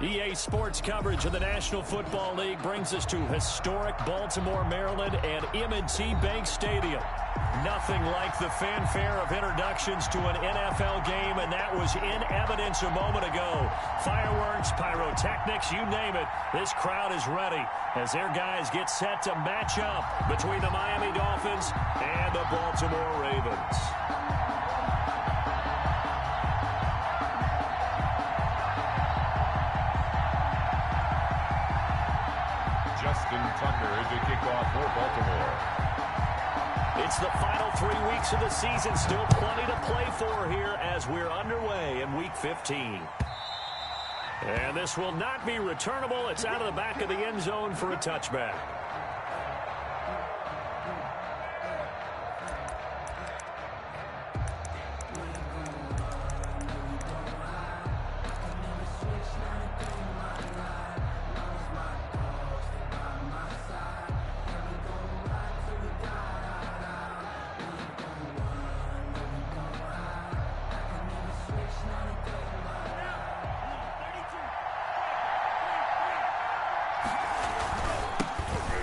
EA Sports coverage of the National Football League brings us to historic Baltimore, Maryland, and M&T Bank Stadium. Nothing like the fanfare of introductions to an NFL game, and that was in evidence a moment ago. Fireworks, pyrotechnics, you name it. This crowd is ready as their guys get set to match up between the Miami Dolphins and the Baltimore Ravens. Tucker is the kickoff for Baltimore. It's the final 3 weeks of the season. Still plenty to play for here as we're underway in Week 15. And this will not be returnable. It's out of the back of the end zone for a touchback.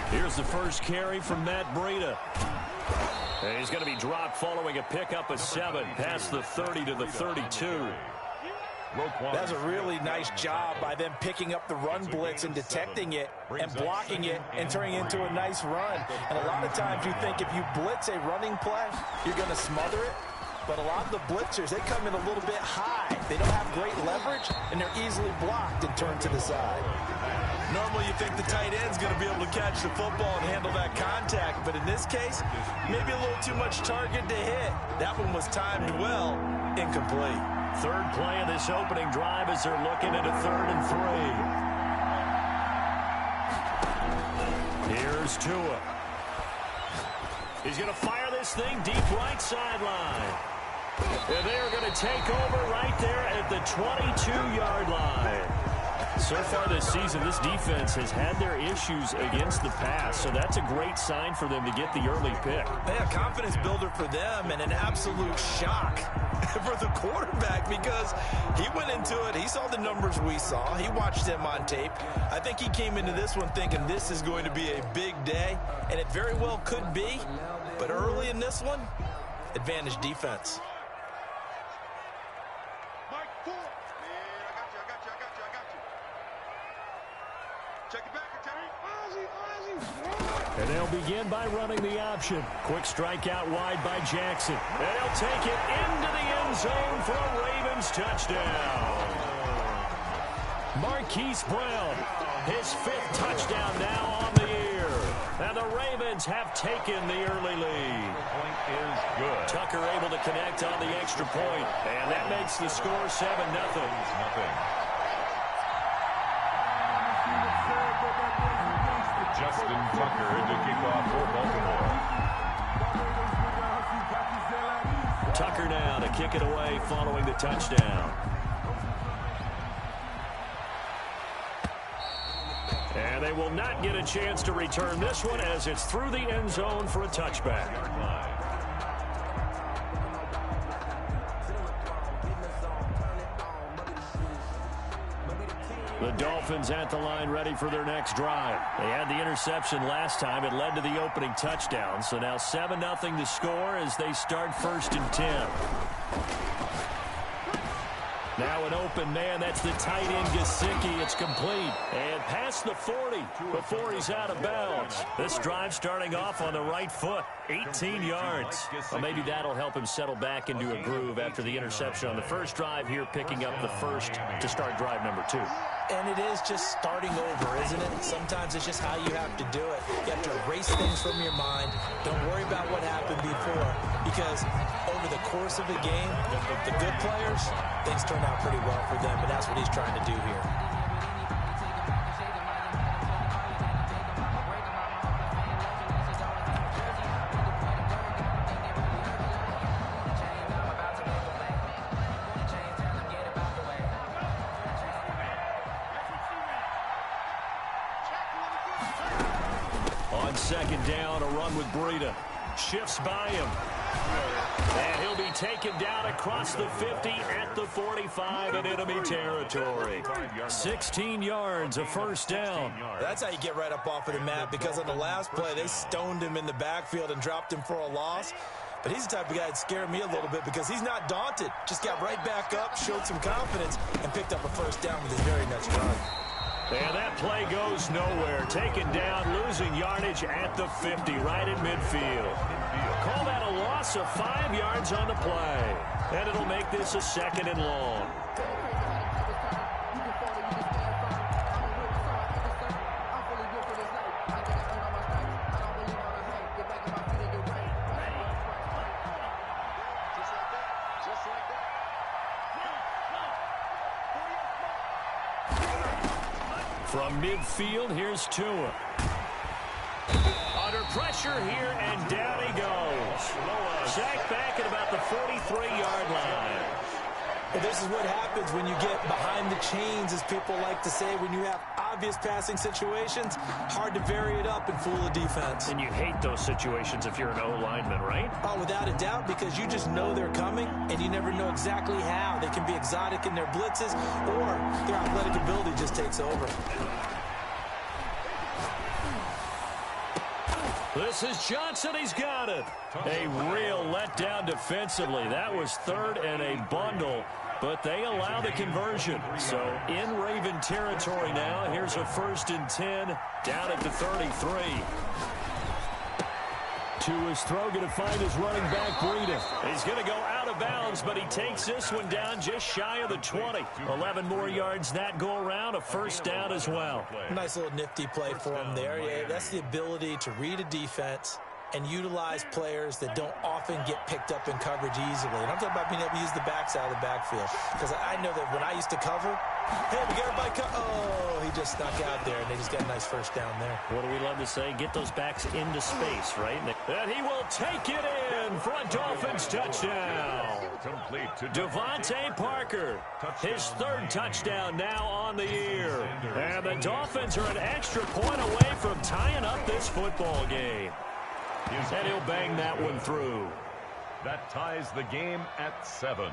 Here's the first carry from Matt Breida. And he's going to be dropped following a pickup of 7 past the 30 to the 32. That's a really nice job by them picking up the run blitz and detecting it and blocking it and turning it into a nice run. And a lot of times you think if you blitz a running play, you're going to smother it. But a lot of the blitzers, they come in a little bit high. They don't have great leverage, and they're easily blocked and turned to the side. Normally you think the tight end's going to be able to catch the football and handle that contact, but in this case, maybe a little too much target to hit. That one was timed well, incomplete. Third play of this opening drive as they're looking at a 3rd and 3. Here's Tua. He's going to fire this thing deep right sideline. And they're going to take over right there at the 22-yard line. So far this season, this defense has had their issues against the pass, so that's a great sign for them to get the early pick. Yeah, confidence builder for them and an absolute shock for the quarterback because he went into it. He saw the numbers we saw. He watched them on tape. I think he came into this one thinking this is going to be a big day, and it very well could be. But early in this one, advantage defense. And they'll begin by running the option. Quick strike out wide by Jackson. And he'll take it into the end zone for a Ravens touchdown. Marquise Brown, his 5th touchdown now on the year. And the Ravens have taken the early lead. Point is good. Tucker able to connect on the extra point. And that makes the score 7-0. Justin Tucker is the kickoff for Baltimore. Tucker now to kick it away following the touchdown. And they will not get a chance to return this one as it's through the end zone for a touchback. The Dolphins at the line ready for their next drive. They had the interception last time. It led to the opening touchdown. So now 7-0 to score as they start 1st and 10. Now an open man. That's the tight end, Gesicki. It's complete. And past the 40 before he's out of bounds. This drive starting off on the right foot. 18 yards. Well, maybe that'll help him settle back into a groove after the interception on the first drive here, picking up the first to start drive number 2. And it is just starting over, isn't it? Sometimes it's just how you have to do it. You have to erase things from your mind. Don't worry about what happened before, because over the course of a game, the good players, things turn out pretty well for them, and that's what he's trying to do here. On 2nd down, a run with Breida. shifts by him. And he'll be taken down across the 50 at the 45 in enemy territory. 16 yards, a first down. That's how you get right up off of the mat, because on the last play, they stoned him in the backfield and dropped him for a loss. But he's the type of guy that scared me a little bit because he's not daunted. Just got right back up, showed some confidence, and picked up a first down with his very next run. And that play goes nowhere. Taken down, losing yardage at the 50, right in midfield. Call that a loss of 5 yards on the play. And it'll make this a 2nd and long. From midfield, here's Tua. Under pressure here, and down he goes. Sacked back at about the 43-yard line. Well, this is what happens when you get behind the chains, as people like to say. When you have obvious passing situations, hard to vary it up and fool the defense. And you hate those situations if you're an O-lineman, right? Oh, without a doubt, because you just know they're coming, and you never know exactly how. They can be exotic in their blitzes, or their athletic ability just takes over. This is Johnson. He's got it. A real letdown defensively. That was 3rd and a bundle, but they allow the conversion. So in Raven territory now. Here's a 1st and 10 down at the 33. To his throw, going to find his running back, Breida. He's going to go out of bounds, but he takes this one down just shy of the 20. 11 more yards that go around, a first down as well. Nice little nifty play for him there. Yeah, that's the ability to read a defense and utilize players that don't often get picked up in coverage easily. And I'm talking about being able to use the backside of the backfield. Because I know that when I used to cover, hey, we got everybody oh, he just snuck out there, and they just got a nice first down there. What do we love to say? Get those backs into space, right? And he will take it in for a Dolphins touchdown. Complete to Devontae Parker, his 3rd touchdown now on the year. And the Dolphins are an extra point away from tying up this football game. And he'll bang that one through. That ties the game at 7.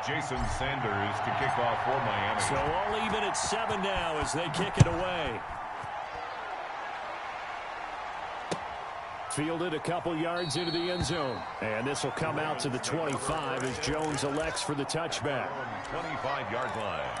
Jason Sanders to kick off for Miami. So all even at 7 now as they kick it away. Fielded a couple yards into the end zone. And this will come out to the 25 as Jones elects for the touchback. 25-yard line.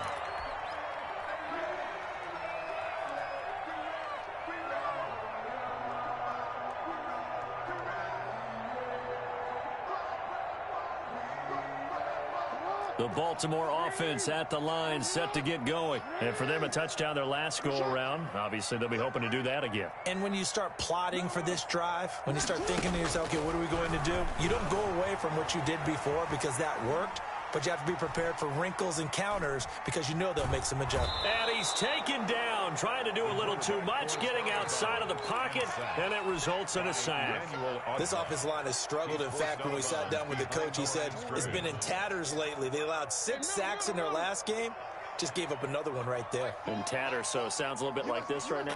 The Baltimore offense at the line, set to get going. And for them, a touchdown their last go-around. Obviously, they'll be hoping to do that again. And when you start plotting for this drive, when you start thinking to yourself, okay, what are we going to do? You don't go away from what you did before because that worked. But you have to be prepared for wrinkles and counters because you know they'll make some adjustments. And he's taken down, trying to do a little too much, getting outside of the pocket, and it results in a sack. This offensive line has struggled. In fact, when we sat down with the coach, he said it's been in tatters lately. They allowed 6 sacks in their last game. Just gave up another one right there. In tatters, so it sounds a little bit like this right now.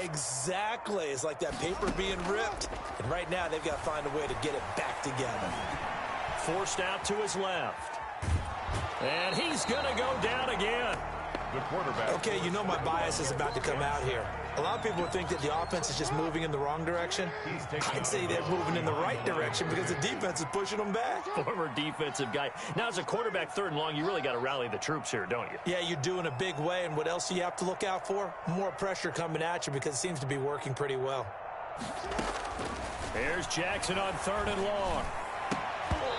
Exactly. It's like that paper being ripped. And right now, they've got to find a way to get it back together. Forced out to his left. And he's going to go down again. The quarterback. Okay, you know my bias is about to come out here. A lot of people would think that the offense is just moving in the wrong direction. I'd say they're moving in the right direction because the defense is pushing them back. Former defensive guy. Now, as a quarterback, 3rd and long, you really got to rally the troops here, don't you? Yeah, you do in a big way. And what else do you have to look out for? More pressure coming at you because it seems to be working pretty well. Here's Jackson on 3rd and long.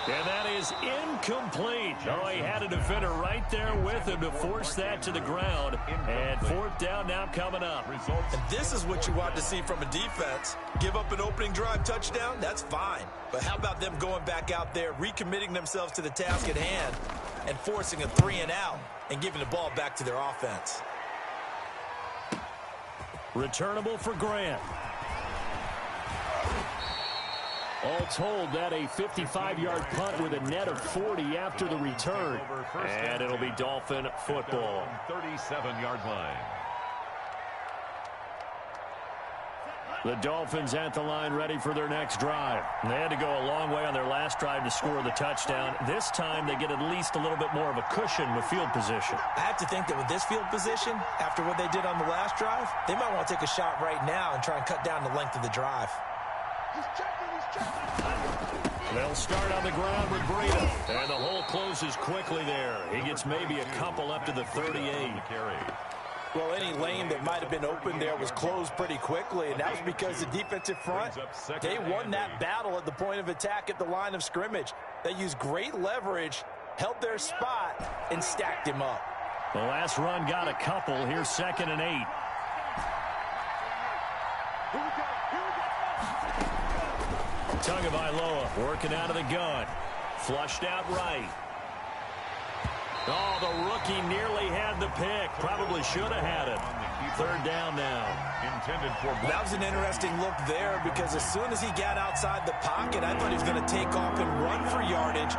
And that is incomplete. Oh, he had a defender right there with him to force that to the ground. And 4th down now coming up. And this is what you want to see from a defense. Give up an opening drive touchdown, that's fine. But how about them going back out there, recommitting themselves to the task at hand, and forcing a 3-and-out and giving the ball back to their offense. Returnable for Grant. All told, that a 55-yard punt with a net of 40 after the return. And it'll be Dolphin football. 37-yard line. The Dolphins at the line ready for their next drive. They had to go a long way on their last drive to score the touchdown. This time they get at least a little bit more of a cushion with field position. I have to think that with this field position, after what they did on the last drive, they might want to take a shot right now and try and cut down the length of the drive. They'll start on the ground with Breida. And the hole closes quickly there. He gets maybe a couple up to the 38. Well, any lane that might have been open there was closed pretty quickly, and that was because the defensive front, they won that battle at the point of attack at the line of scrimmage. They used great leverage, held their spot, and stacked him up. The last run got a couple. Here's 2nd and 8. Tagovailoa working out of the gun. Flushed out right. Oh, the rookie nearly had the pick. Probably should have had it. 3rd down now. Intended for that was an interesting look there because as soon as he got outside the pocket, I thought he was going to take off and run for yardage.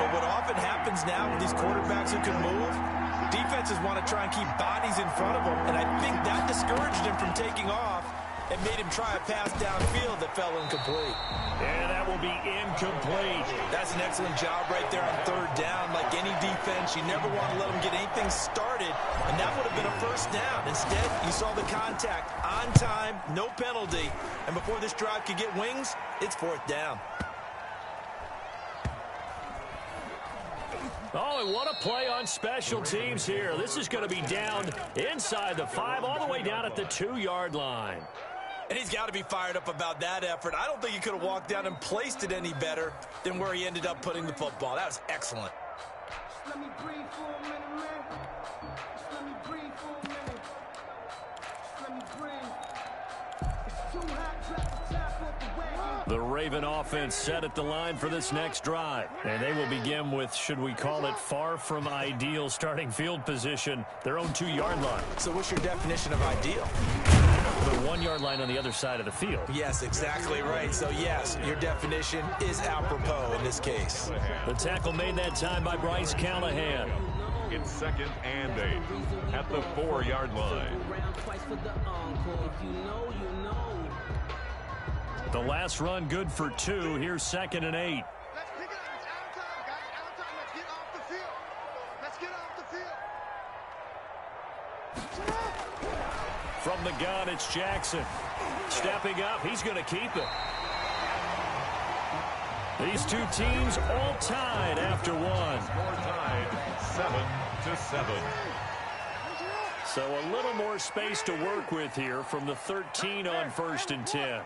But what often happens now with these quarterbacks who can move, defenses want to try and keep bodies in front of them, and I think that discouraged him from taking off and made him try a pass downfield that fell incomplete. And that will be incomplete. That's an excellent job right there on 3rd down. Like any defense, you never want to let them get anything started, and that would have been a 1st down. Instead, you saw the contact on time, no penalty, and before this drive could get wings, it's 4th down. Oh, and what a play on special teams here. This is going to be down inside the 5, all the way down at the 2-yard line. And he's got to be fired up about that effort. I don't think he could have walked down and placed it any better than where he ended up putting the football. That was excellent. Just let me breathe for a minute, man. Just let me breathe for a minute. Just let me breathe. It's too hot, drop the top off the wagon. The Raven offense set at the line for this next drive. And they will begin with, should we call it, far from ideal starting field position, their own 2-yard line. So what's your definition of ideal? The 1-yard line on the other side of the field. Yes, exactly right. So, yes, your definition is apropos in this case. The tackle made that time by Bryce Callahan. It's 2nd and 8 at the 4-yard line. The last run good for 2. Here's 2nd and 8. Let's pick it up. It's out of time, guys. Out of time. Let's get off the field. Let's get off the field. From the gun, it's Jackson. Stepping up, he's going to keep it. These two teams all tied after 1. Score tied 7-7. So a little more space to work with here from the 13 on 1st and 10.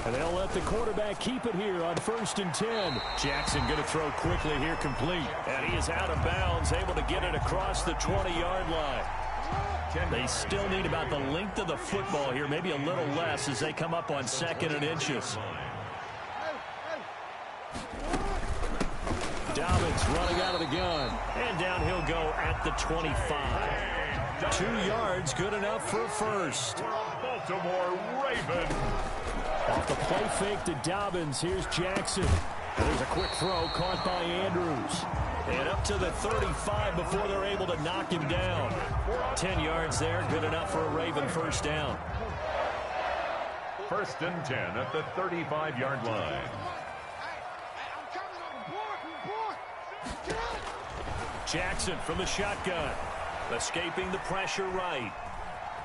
And they'll let the quarterback keep it here on 1st and 10. Jackson going to throw quickly here, complete. And he is out of bounds, able to get it across the 20-yard line. They still need about the length of the football here, maybe a little less as they come up on 2nd and inches. Dobbins running out of the gun. And down he'll go at the 25. 2 yards, good enough for a 1st. Baltimore Raven. Off the play fake to Dobbins, here's Jackson. And there's a quick throw caught by Andrews. And up to the 35 before they're able to knock him down. 10 yards there, good enough for a Raven 1st down. 1st and 10 at the 35-yard line. Jackson from the shotgun. Escaping the pressure right.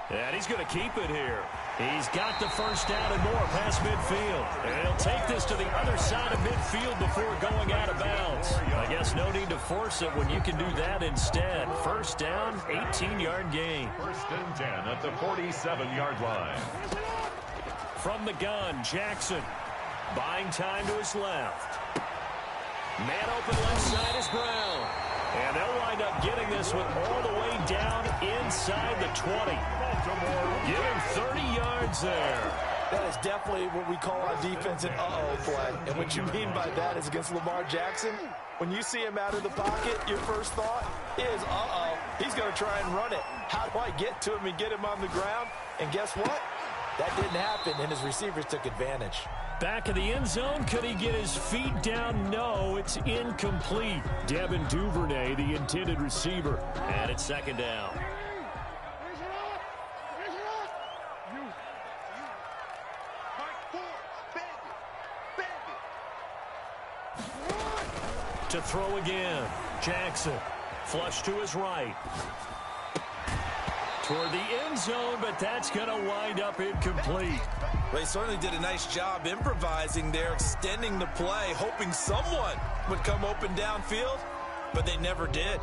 And he's going to keep it here. He's got the 1st down and more past midfield. And he'll take this to the other side of midfield before going out of bounds. I guess no need to force it when you can do that instead. 1st down, 18-yard gain. 1st and 10 at the 47-yard line. From the gun, Jackson. Buying time to his left. Man open left side is Brown. And they'll wind up getting this one all the way down inside the 20. Give him 30 yards there. That is definitely what we call on defense an uh-oh play. And what you mean by that is against Lamar Jackson, when you see him out of the pocket, your first thought is, uh-oh, he's going to try and run it. How do I get to him and get him on the ground? And guess what? That didn't happen, and his receivers took advantage. Back of the end zone, could he get his feet down? No, it's incomplete. Devin Duvernay, the intended receiver, and it's second down. To throw again, Jackson, flush to his right. Toward the end zone, but that's going to wind up incomplete. They certainly did a nice job improvising there, extending the play, hoping someone would come open downfield, but they never did.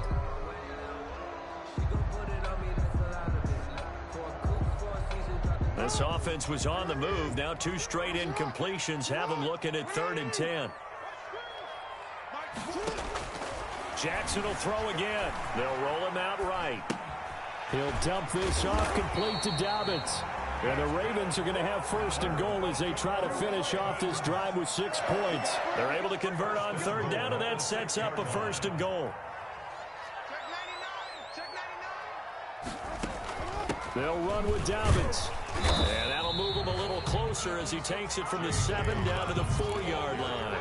This offense was on the move. Now 2 straight incompletions have them looking at 3rd and 10. Jackson will throw again. They'll roll him out right. He'll dump this off complete to Dobbins. And the Ravens are going to have 1st and goal as they try to finish off this drive with 6 points. They're able to convert on 3rd down, and that sets up a 1st and goal. They'll run with Dobbins. And that'll move him a little closer as he takes it from the 7 down to the 4-yard line.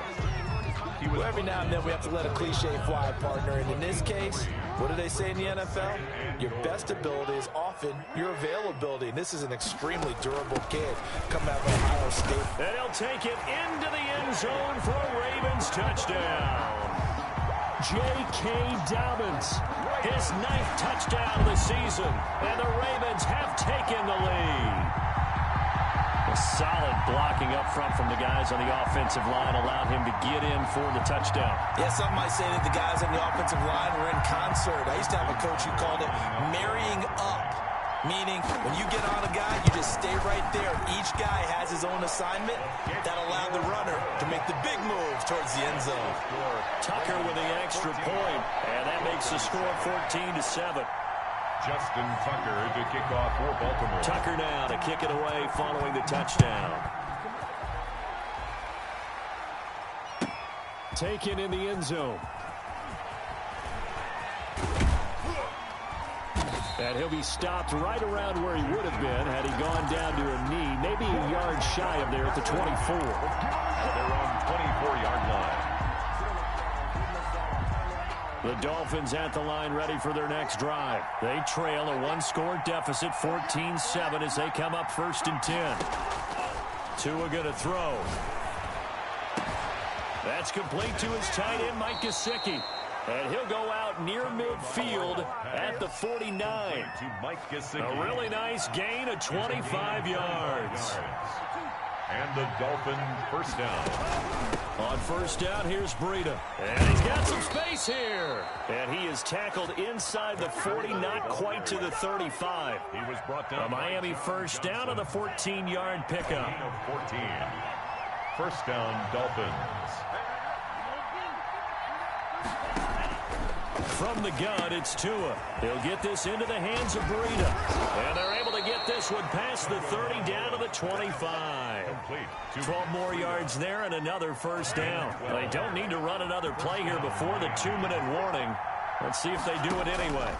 Well, every now and then we have to let a cliche fly, partner. And in this case, what do they say in the NFL? Your best ability is often your availability. And this is an extremely durable kid coming out of Ohio State. And he'll take it into the end zone for a Ravens touchdown. J.K. Dobbins, his 9th touchdown of the season. And the Ravens have taken the lead. A solid blocking up front from the guys on the offensive line allowed him to get in for the touchdown. Yeah, some might say that the guys on the offensive line were in concert. I used to have a coach who called it marrying up, meaning when you get on a guy, you just stay right there. Each guy has his own assignment that allowed the runner to make the big move towards the end zone. Tucker with the extra point, and that makes the score 14-7. Justin Tucker to kick off for Baltimore. Tucker now to kick it away following the touchdown. Taken in the end zone. And he'll be stopped right around where he would have been had he gone down to a knee, maybe a yard shy of there at the 24. They're on 24-yard line. The Dolphins at the line ready for their next drive. They trail a 1-score deficit, 14-7 as they come up 1st and 10. Tua going to throw. That's complete to his tight end, Mike Gesicki. And he'll go out near midfield at the 49. A really nice gain of 25 yards. And the Dolphins 1st down. On 1st down, here's Breida. And he's got some space here. And he is tackled inside the 40, not quite to the 35. He was brought down. A Miami 1st down on the 14-yard pickup. 14. 1st down, Dolphins. From the gun, it's Tua. He'll get this into the hands of Breida. And they're able to get this one past the 30 down to the 25. 12 more yards there and another 1st down. They don't need to run another play here before the 2-minute warning. Let's see if they do it anyway.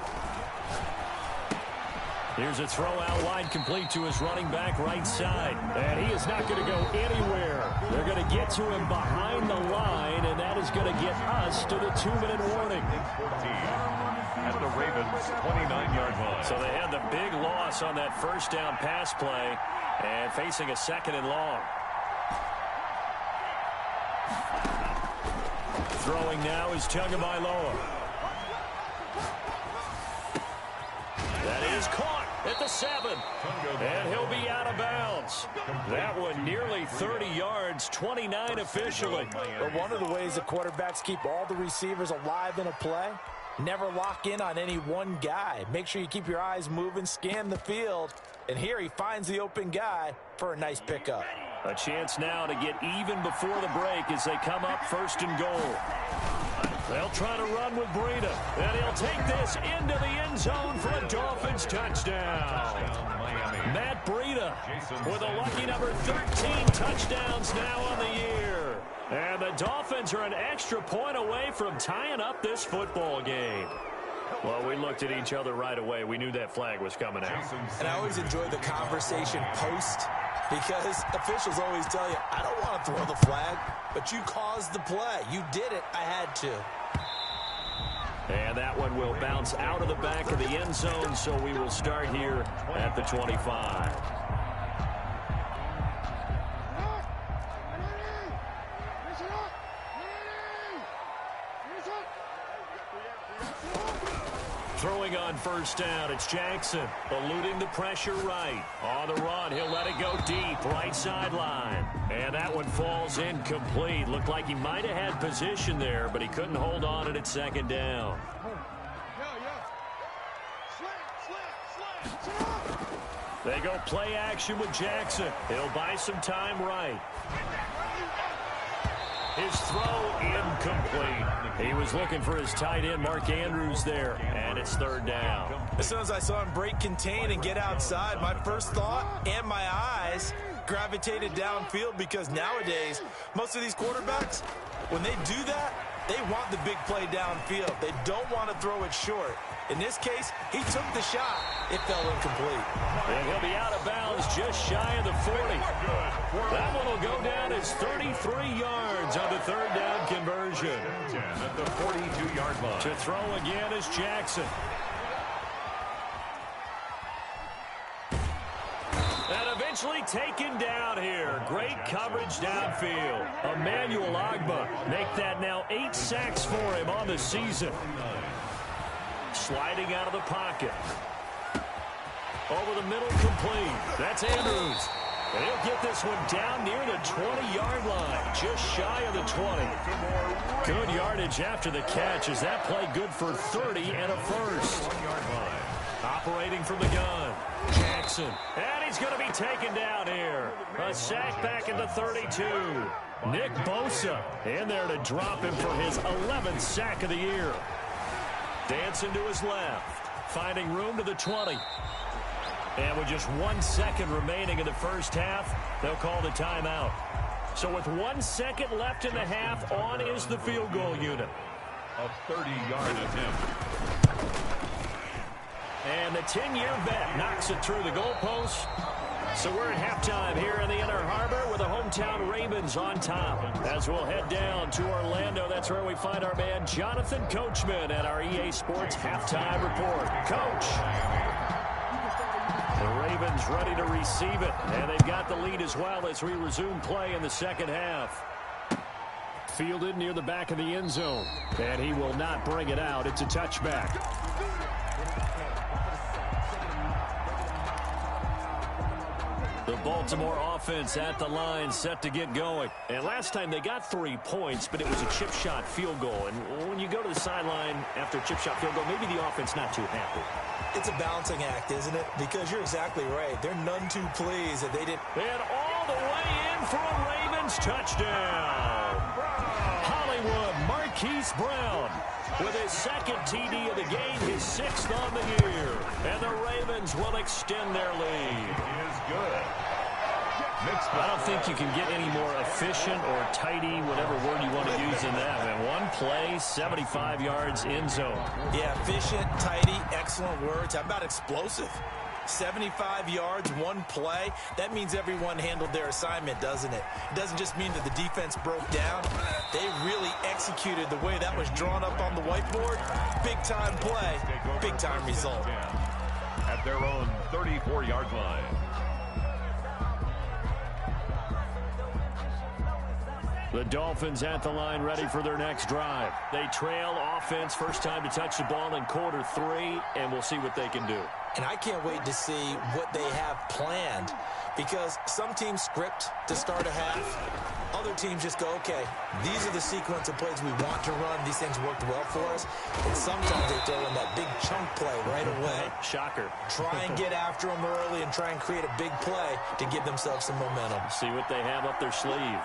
Here's a throw out wide, complete to his running back right side. And he is not going to go anywhere. They're going to get to him behind the line, and that is going to get us to the 2-minute warning. 14 at the Ravens' 29-yard line. So they had the big loss on that 1st down pass play and facing a 2nd and long. Throwing now is Tagovailoa. That is caught at the 7. And he'll be out of bounds. That one nearly 30 yards, 29 officially. But one of the ways the quarterbacks keep all the receivers alive in a play, never lock in on any one guy. Make sure you keep your eyes moving, scan the field. And here he finds the open guy for a nice pickup. A chance now to get even before the break as they come up 1st and goal. They'll try to run with Breida, and he'll take this into the end zone for a Dolphins touchdown. Matt Breida with a lucky number 13 touchdowns now on the year. And the Dolphins are an extra point away from tying up this football game. Well, we looked at each other right away. We knew that flag was coming out. And I always enjoy the conversation post, because officials always tell you, I don't want to throw the flag, but you caused the play. You did it. I had to. And that one will bounce out of the back of the end zone, so we will start here at the 25. Throwing on first down, it's Jackson, eluding the pressure right. On the run, he'll let it go deep, right sideline. And that one falls incomplete. Looked like he might have had position there, but he couldn't hold on it at second down. They go play action with Jackson. He'll buy some time right. His throw incomplete. He was looking for his tight end, Mark Andrews, there, and it's third down. As soon as I saw him break contain and get outside, my first thought and my eyes gravitated downfield, because nowadays, most of these quarterbacks, when they do that, they want the big play downfield. They don't want to throw it short. In this case, he took the shot. It fell incomplete. And he'll be out of bounds just shy of the 40. That one will go down as 33 yards on the third down conversion. At the 42-yard line. To throw again is Jackson. And eventually taken down here. Great coverage downfield. Emmanuel Ogbah make that now 8 sacks for him on the season. Sliding out of the pocket. Over the middle, complete. That's Andrews. And he'll get this one down near the 20-yard line, just shy of the 20. Good yardage after the catch, as that play good for 30 and a first. Operating from the gun, Jackson. And he's going to be taken down here. A sack back into 32. Nick Bosa in there to drop him for his 11th sack of the year. Dancing to his left, finding room to the 20. And with just 1 second remaining in the first half, they'll call the timeout. So with 1 second left in the half, on is the field goal unit. A 30-yard attempt. And the 10-year vet knocks it through the goalpost. So we're at halftime here in the Inner Harbor with the hometown Ravens on top. As we'll head down to Orlando, that's where we find our man Jonathan Coachman at our EA Sports Halftime Report. Coach. The Ravens ready to receive it, and they've got the lead as well as we resume play in the second half. Fielded near the back of the end zone, and he will not bring it out. It's a touchback. The Baltimore offense at the line, set to get going. And last time they got 3 points, but it was a chip shot field goal. And when you go to the sideline after a chip shot field goal, maybe the offense not too happy. It's a balancing act, isn't it? Because you're exactly right. They're none too pleased that they didn't. And all the way in for a Ravens touchdown. Hollywood Marquise Brown with his second TD of the game, his 6th on the year. And the Ravens will extend their lead. It is good. I don't think you can get any more efficient or tidy, whatever word you want to use in that. And one play, 75 yards in zone. Yeah, efficient, tidy, excellent words. How about explosive? 75 yards, one play. That means everyone handled their assignment, doesn't it? It doesn't just mean that the defense broke down. They really executed the way that was drawn up on the whiteboard. Big-time play, big-time result. At their own 34-yard line. The Dolphins at the line, ready for their next drive. They trail offense, first time to touch the ball in quarter 3, and we'll see what they can do. And I can't wait to see what they have planned, because some teams script to start a half. Other teams just go, okay, these are the sequence of plays we want to run. These things worked well for us. And sometimes they throw in that big chunk play right away. Shocker. Try and get after them early and try and create a big play to give themselves some momentum. See what they have up their sleeve.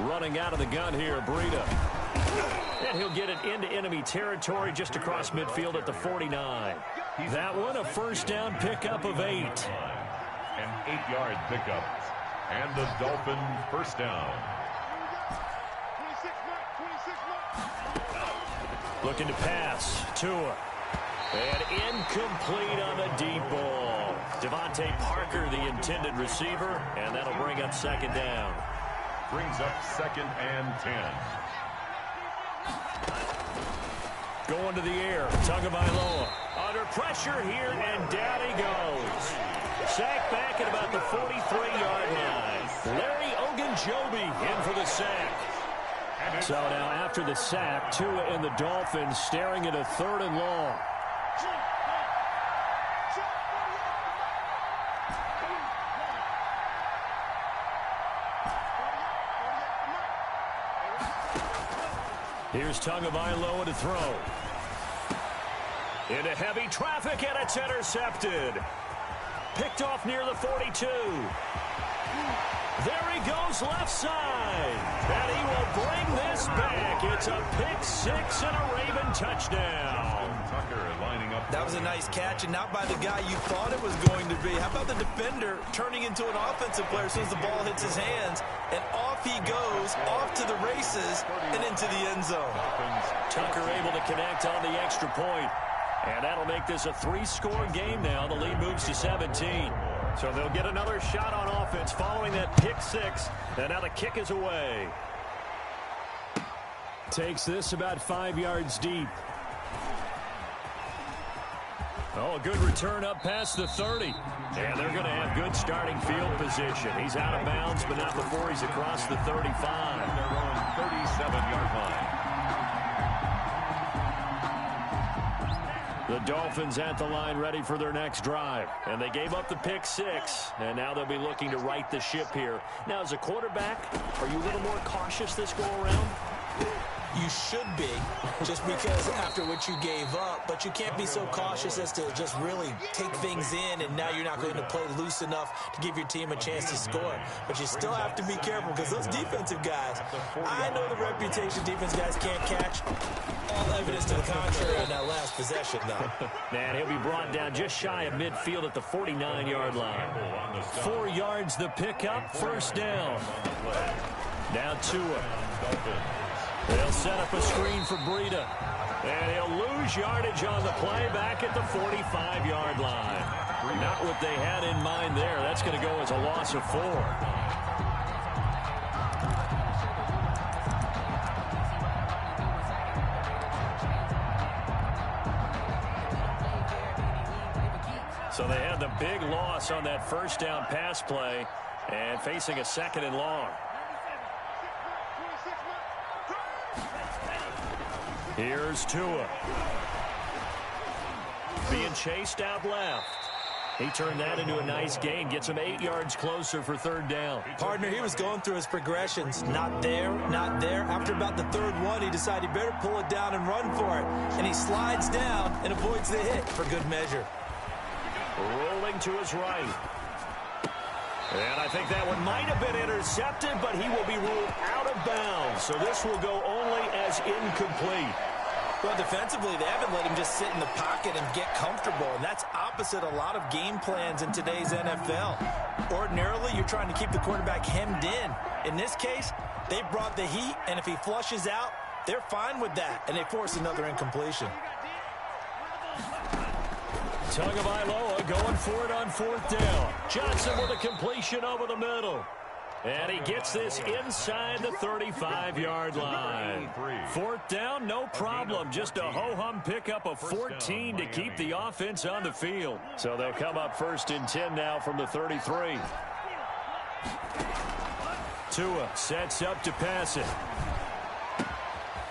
Running out of the gun here, Breida. And he'll get it into enemy territory just across midfield at the 49. That one, a first down pickup of 8. An 8-yard pickup. And the Dolphins first down. Looking to pass. Tua. And incomplete on the deep ball. Devontae Parker, the intended receiver, and that'll bring up second down. Brings up 2nd and 10. Going to the air. Tagovailoa under pressure here, and down he goes. Sacked back at about the 43-yard line. Larry Ogunjobi in for the sack. So now after the sack, Tua and the Dolphins staring at a 3rd and long. Here's Tagovailoa to throw. Into heavy traffic, and it's intercepted. Picked off near the 42. There he goes left side. And he will bring this back. It's a pick 6 and a Raven touchdown. Tucker lining up. That was a nice catch, and not by the guy you thought it was going to be. How about the defender turning into an offensive player as soon as the ball hits his hands? And off he goes, off to the races, and into the end zone. Tucker able to connect on the extra point. And that'll make this a 3-score game now. The lead moves to 17. So they'll get another shot on offense following that pick 6. And now the kick is away. Takes this about 5 yards deep. Oh, a good return up past the 30. And they're going to have good starting field position. He's out of bounds, but not before he's across the 35. Their own 37-yard line. The Dolphins at the line ready for their next drive. And they gave up the pick 6. And now they'll be looking to right the ship here. Now, as a quarterback, are you a little more cautious this go-around? You should be, just because after what you gave up, but you can't be so cautious as to just really take things in, and now you're not going to play loose enough to give your team a chance to score. But you still have to be careful, because those defensive guys, I know the reputation defense guys can't catch. All evidence to the contrary in that last possession, though. And he'll be brought down just shy of midfield at the 49-yard line. 4 yards the pickup, first down. Now Tua. They'll set up a screen for Breida. And he'll lose yardage on the play back at the 45-yard line. Not what they had in mind there. That's going to go as a loss of 4. So they had the big loss on that first down pass play and facing a 2nd and long. Here's Tua. Being chased out left. He turned that into a nice gain. Gets him 8 yards closer for 3rd down. Partner, he was going through his progressions. Not there, not there. After about the 3rd one, he decided he better pull it down and run for it. And he slides down and avoids the hit for good measure. Rolling to his right. And I think that one might have been intercepted, but he will be ruled out of bounds. So this will go only as incomplete. Well, defensively, they haven't let him just sit in the pocket and get comfortable, and that's opposite a lot of game plans in today's NFL. Ordinarily, you're trying to keep the quarterback hemmed in. In this case, they brought the heat, and if he flushes out, they're fine with that, and they force another incompletion. Tagovailoa going for it on 4th down. Johnson with a completion over the middle. And he gets this inside the 35-yard line. 4th down, no problem. Just a ho-hum pickup of 14 to keep the offense on the field. So they'll come up 1st and 10 now from the 33. Tua sets up to pass it.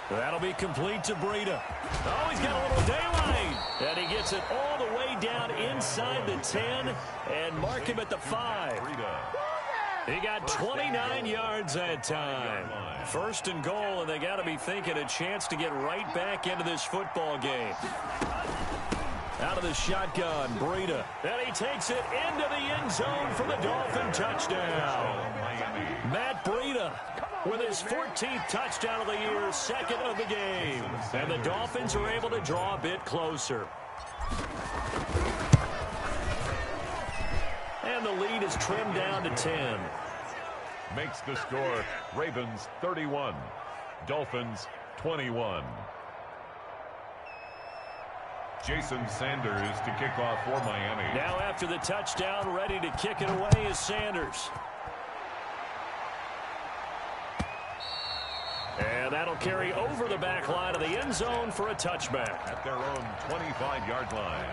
That'll be complete to Breida. Oh, he's got a little daylight. And he gets it all the way down inside the 10 and mark him at the 5. He got 29 yards that time. 1st and goal, and they got to be thinking a chance to get right back into this football game. Out of the shotgun, Breida. And he takes it into the end zone for the Dolphin touchdown. Matt Breida with his 14th touchdown of the year, second of the game. And the Dolphins are able to draw a bit closer. And the lead is trimmed down to 10. Makes the score Ravens 31, Dolphins 21. Jason Sanders to kick off for Miami. Now after the touchdown, ready to kick it away is Sanders. And that'll carry over the back line of the end zone for a touchback. At their own 25-yard line.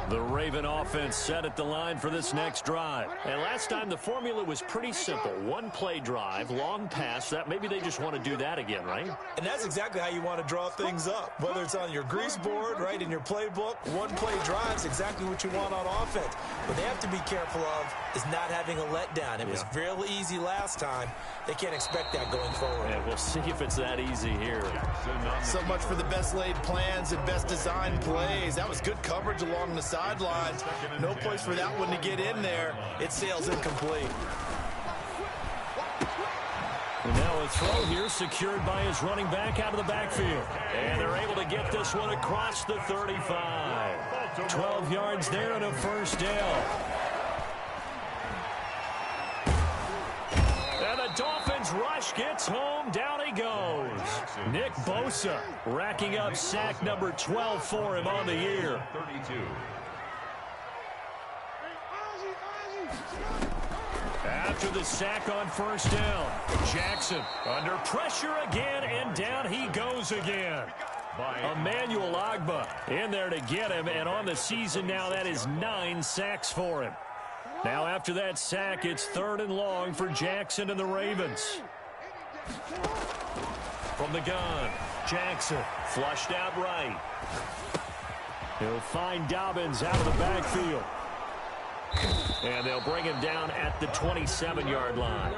The Raven offense set at the line for this next drive. And last time the formula was pretty simple. One play drive, long pass. That maybe they just want to do that again, right? And that's exactly how you want to draw things up. Whether it's on your grease board, right, in your playbook, one play drive is exactly what you want on offense. What they have to be careful of is not having a letdown. It was real easy last time. They can't expect that going forward. And we'll see if it's that easy here. So much for the best laid plans and best designed plays. That was good coverage along the sidelines. No place for that one to get in there. It sails incomplete. And now a throw here secured by his running back out of the backfield. And they're able to get this one across the 35. 12 yards there and a first down. And the Dolphins rush gets home. Down he goes. Nick Bosa racking up sack number 12 for him on the year. 32. After the sack on first down, Jackson under pressure again, and down he goes again. Emmanuel Ogbah in there to get him, and on the season now that is 9 sacks for him. Now after that sack, it's 3rd and long for Jackson and the Ravens. From the gun, Jackson flushed out right. He'll find Dobbins out of the backfield. And they'll bring him down at the 27-yard line.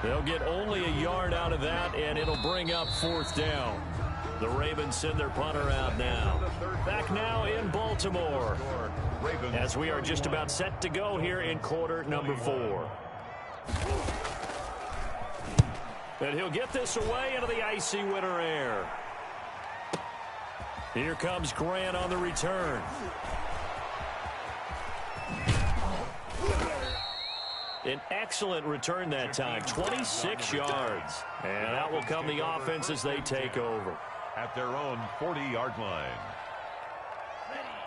They'll get only a yard out of that, and it'll bring up 4th down. The Ravens send their punter out now. Back now in Baltimore, as we are just about set to go here in quarter number 4. And he'll get this away into the icy winter air. Here comes Grant on the return. An excellent return that time, 26 yards. And out will come the offense as they take over. At their own 40-yard line.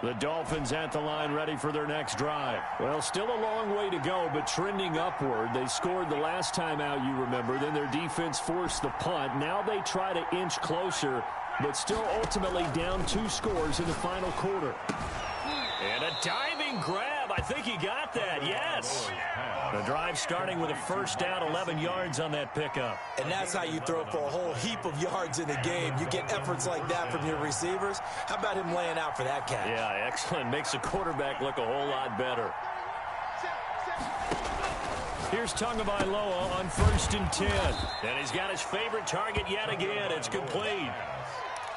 The Dolphins at the line ready for their next drive. Well, still a long way to go, but trending upward. They scored the last time out, you remember. Then their defense forced the punt. Now they try to inch closer, but still ultimately down 2 scores in the final quarter. And a diving grab. I think he got that, yes. The drive starting with a first down, 11 yards on that pickup. And that's how you throw for a whole heap of yards in a game. You get efforts like that from your receivers. How about him laying out for that catch? Yeah, excellent. Makes the quarterback look a whole lot better. Here's Tagovailoa on 1st and 10. And he's got his favorite target yet again. It's complete.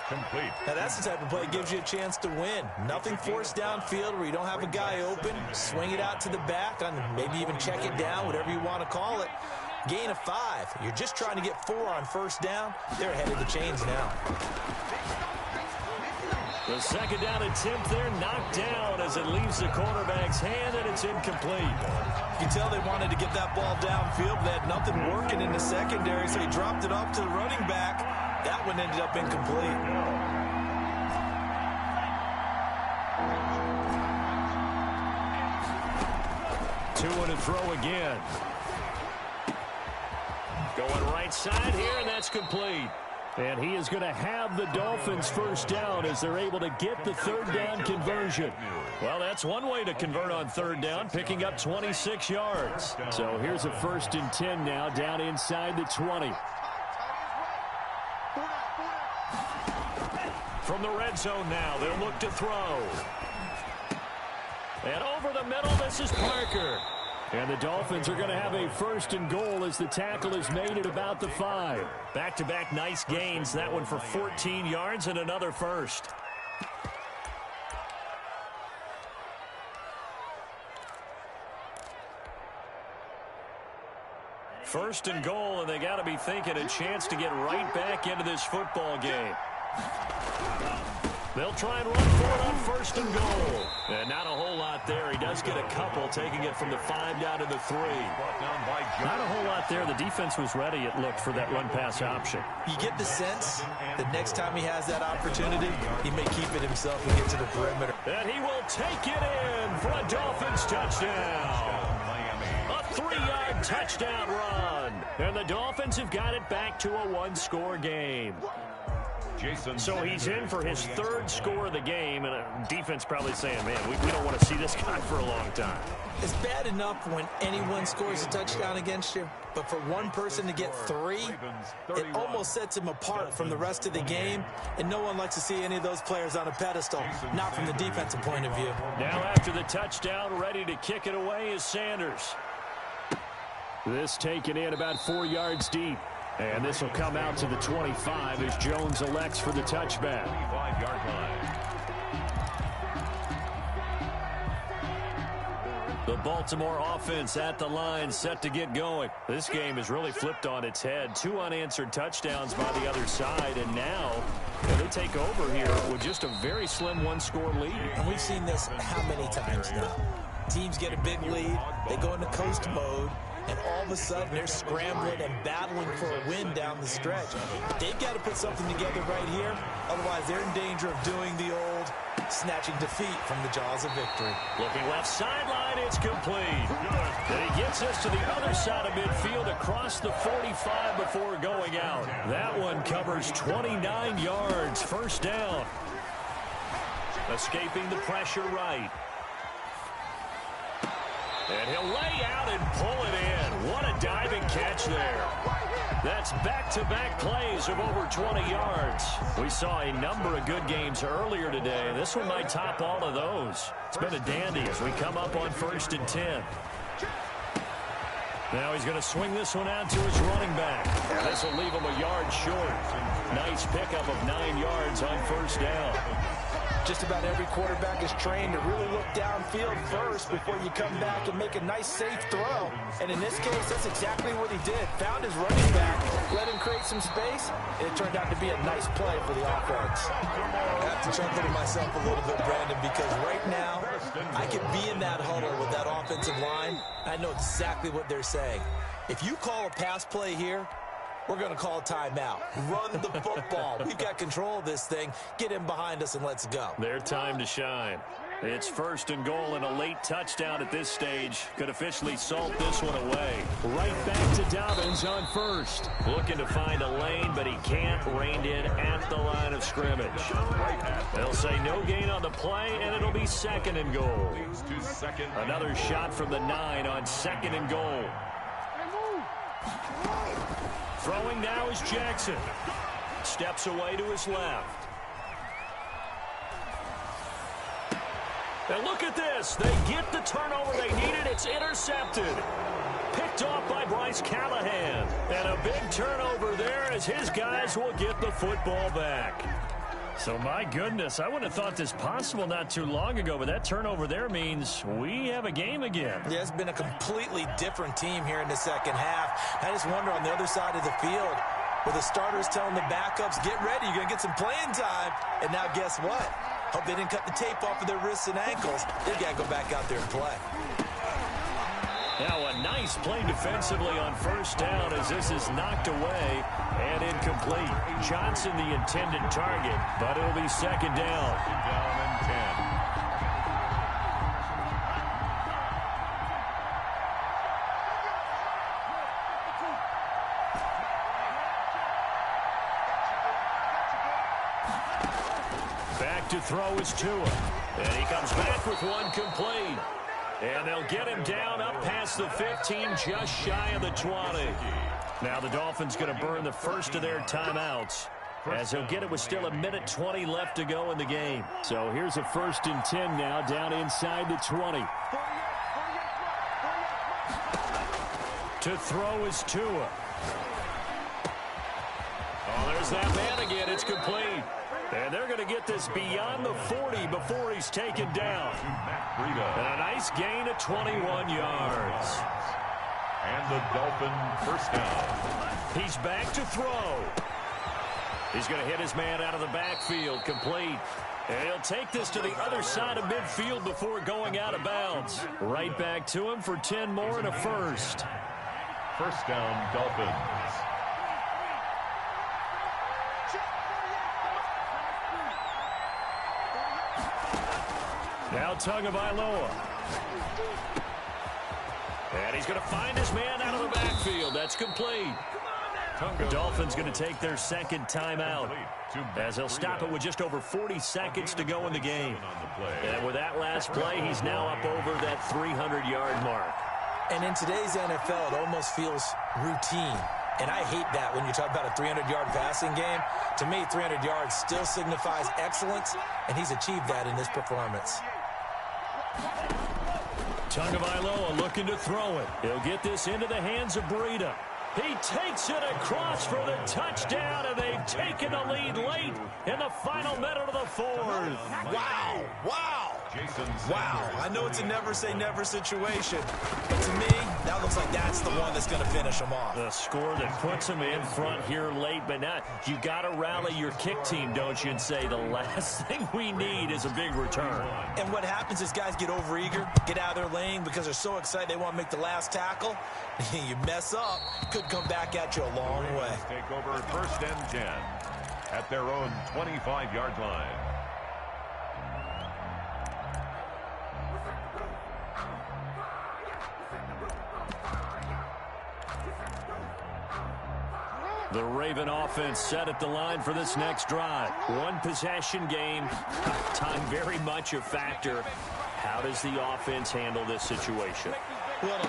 Complete. Now that's the type of play that gives you a chance to win. Nothing forced downfield where you don't have a guy open. Swing it out to the back, and maybe even check it down, whatever you want to call it. Gain of 5. You're just trying to get 4 on first down. They're ahead of the chains now. The second down attempt there knocked down as it leaves the quarterback's hand, and it's incomplete. You can tell they wanted to get that ball downfield, but they had nothing working in the secondary, so he dropped it off to the running back. That one ended up incomplete. Two and a throw again. Going right side here, and that's complete. And he is going to have the Dolphins first down as they're able to get the 3rd down conversion. Well, that's one way to convert on 3rd down, picking up 26 yards. So here's a 1st and 10 now, down inside the 20. From the red zone now, they'll look to throw. And over the middle, this is Parker. And the Dolphins are going to have a 1st and goal as the tackle is made at about the 5. Back-to-back nice gains. That one for 14 yards and another first. First and goal, and they got to be thinking a chance to get right back into this football game. They'll try and run for it on 1st and goal. And not a whole lot there. He does get a couple, taking it from the 5 down to the 3. Not a whole lot there. The defense was ready, it looked, for that run-pass option. You get the sense that next time he has that opportunity, he may keep it himself and get to the perimeter. And he will take it in for a Dolphins touchdown. A 3-yard touchdown run. And the Dolphins have got it back to a 1-score game. So he's in for his 3rd score of the game, and defense probably saying, man, we don't want to see this guy for a long time. It's bad enough when anyone scores a touchdown against you, but for one person to get 3, it almost sets him apart from the rest of the game, and no one likes to see any of those players on a pedestal, not from the defensive point of view. Now after the touchdown, ready to kick it away is Sanders. This taken in about 4 yards deep. And this will come out to the 25 as Jones elects for the touchback. The Baltimore offense at the line, set to get going. This game is really flipped on its head. 2 unanswered touchdowns by the other side, and now they take over here with just a very slim 1-score lead. And we've seen this how many times now? Teams get a big lead, they go into coast mode, and all of a sudden they're scrambling and battling for a win down the stretch. They've got to put something together right here, otherwise they're in danger of doing the old snatching defeat from the jaws of victory. Looking left sideline, it's complete. And he gets us to the other side of midfield across the 45 before going out. That one covers 29 yards, 1st down. Escaping the pressure right. And he'll lay out and pull it in. What a diving catch there. That's back-to-back plays of over 20 yards. We saw a number of good games earlier today. This one might top all of those. It's been a dandy as we come up on 1st and 10. Now he's going to swing this one out to his running back. This will leave him a yard short. Nice pickup of 9 yards on 1st down. Just about every quarterback is trained to really look downfield first before you come back and make a nice, safe throw. And in this case, that's exactly what he did. Found his running back, let him create some space, and it turned out to be a nice play for the offense. I have to chuckle to myself a little bit, Brandon, because right now I could be in that huddle with that offensive line. I know exactly what they're saying. If you call a pass play here, we're going to call a timeout. Run the football. We've got control of this thing. Get him behind us and let's go. Their time to shine. It's 1st and goal, and a late touchdown at this stage could officially salt this one away. Right back to Dobbins on 1st. Looking to find a lane, but he can't. Reined in at the line of scrimmage. They'll say no gain on the play, and it'll be 2nd and goal. Another shot from the 9 on 2nd and goal. Throwing now is Jackson. Steps away to his left. And look at this. They get the turnover they needed. It's intercepted. Picked off by Bryce Callahan. And a big turnover there as his guys will get the football back. So, my goodness, I wouldn't have thought this possible not too long ago, but that turnover there means we have a game again. Yeah, it's been a completely different team here in the 2nd half. I just wonder on the other side of the field, with the starters telling the backups, get ready, you're going to get some playing time. And now guess what? Hope they didn't cut the tape off of their wrists and ankles. They've got to go back out there and play. Now a nice play defensively on 1st down as this is knocked away and incomplete. Johnson the intended target, but it'll be 2nd down. 2nd and 10. Back to throw is Tua. And he comes back with one complete. And they'll get him down up past the 15, just shy of the 20. Now the Dolphins going to burn the 1st of their timeouts, as he'll get it with still 1:20 left to go in the game. So here's a 1st and 10 now down inside the 20. To throw is Tua. Oh, there's that man again. It's complete. And they're going to get this beyond the 40 before he's taken down. And a nice gain of 21 yards. And the Dolphin first down. He's back to throw. He's going to hit his man out of the backfield, complete. And he'll take this to the other side of midfield before going out of bounds. Right back to him for 10 more and a first. First down, Dolphins. Now Tagovailoa. And he's going to find his man out of the backfield. That's complete. The Dolphins going to take their second timeout as they'll stop it with just over 40 seconds to go in the game. And with that last play, he's now up over that 300-yard mark. And in today's NFL, it almost feels routine. And I hate that when you talk about a 300-yard passing game. To me, 300 yards still signifies excellence, and he's achieved that in this performance. Tagovailoa looking to throw it. He'll get this into the hands of Breida. He takes it across for the touchdown, and they've taken the lead late in the final minute of the fourth. Wow. Wow. Wow. I know it's a never-say-never situation, but to me, that looks like that's the one that's going to finish them off. The score that puts them in front here late, but not. You got to rally your kick team, don't you, and say the last thing we need is a big return. And what happens is guys get overeager, get out of their lane because they're so excited they want to make the last tackle. You mess up, could come back at you a long way. Take over first and 10 at their own 25-yard line. The Raven offense set at the line for this next drive. One possession game, time very much a factor. How does the offense handle this situation? Well,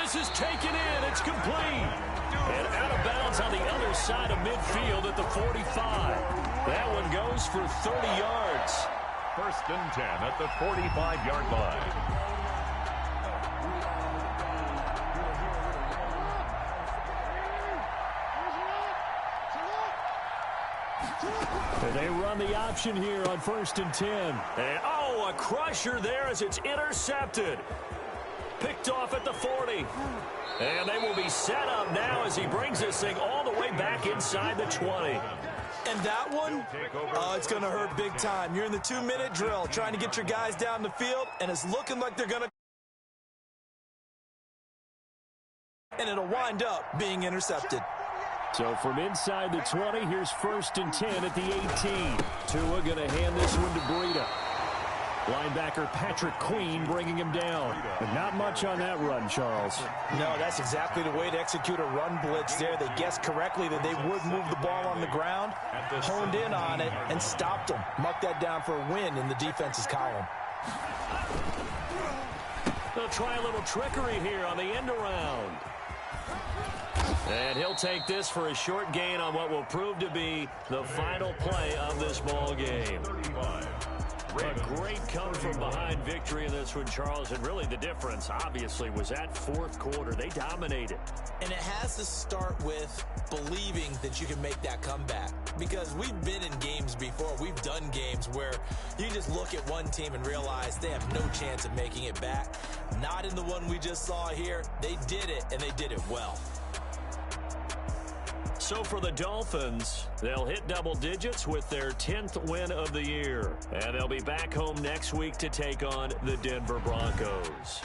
this is taken in. It's complete. And out of bounds on the other side of midfield at the 45. That one goes for 30 yards. First and 10 at the 45-yard line. They run the option here on first and 10. And, oh, a crusher there as it's intercepted. Picked off at the 40. And they will be set up now as he brings this thing all the way back inside the 20. And that one, it's going to hurt big time. You're in the 2-minute drill trying to get your guys down the field, and it's looking like they're going to. And it'll wind up being intercepted. So from inside the 20, here's first and 10 at the 18. Tua going to hand this one to Breida. Linebacker Patrick Queen bringing him down. But not much on that run, Charles. No, that's exactly the way to execute a run blitz there. They guessed correctly that they would move the ball on the ground, honed in on it, and stopped them. Mark that down for a win in the defense's column. They'll try a little trickery here on the end around. And he'll take this for a short gain on what will prove to be the final play of this ball game. A great come-from-behind victory in this one, Charles. And really the difference, obviously, was that fourth quarter. They dominated. And it has to start with believing that you can make that comeback. Because we've been in games before. We've done games where you just look at one team and realize they have no chance of making it back. Not in the one we just saw here. They did it, and they did it well. So for the Dolphins, they'll hit double digits with their 10th win of the year. And they'll be back home next week to take on the Denver Broncos.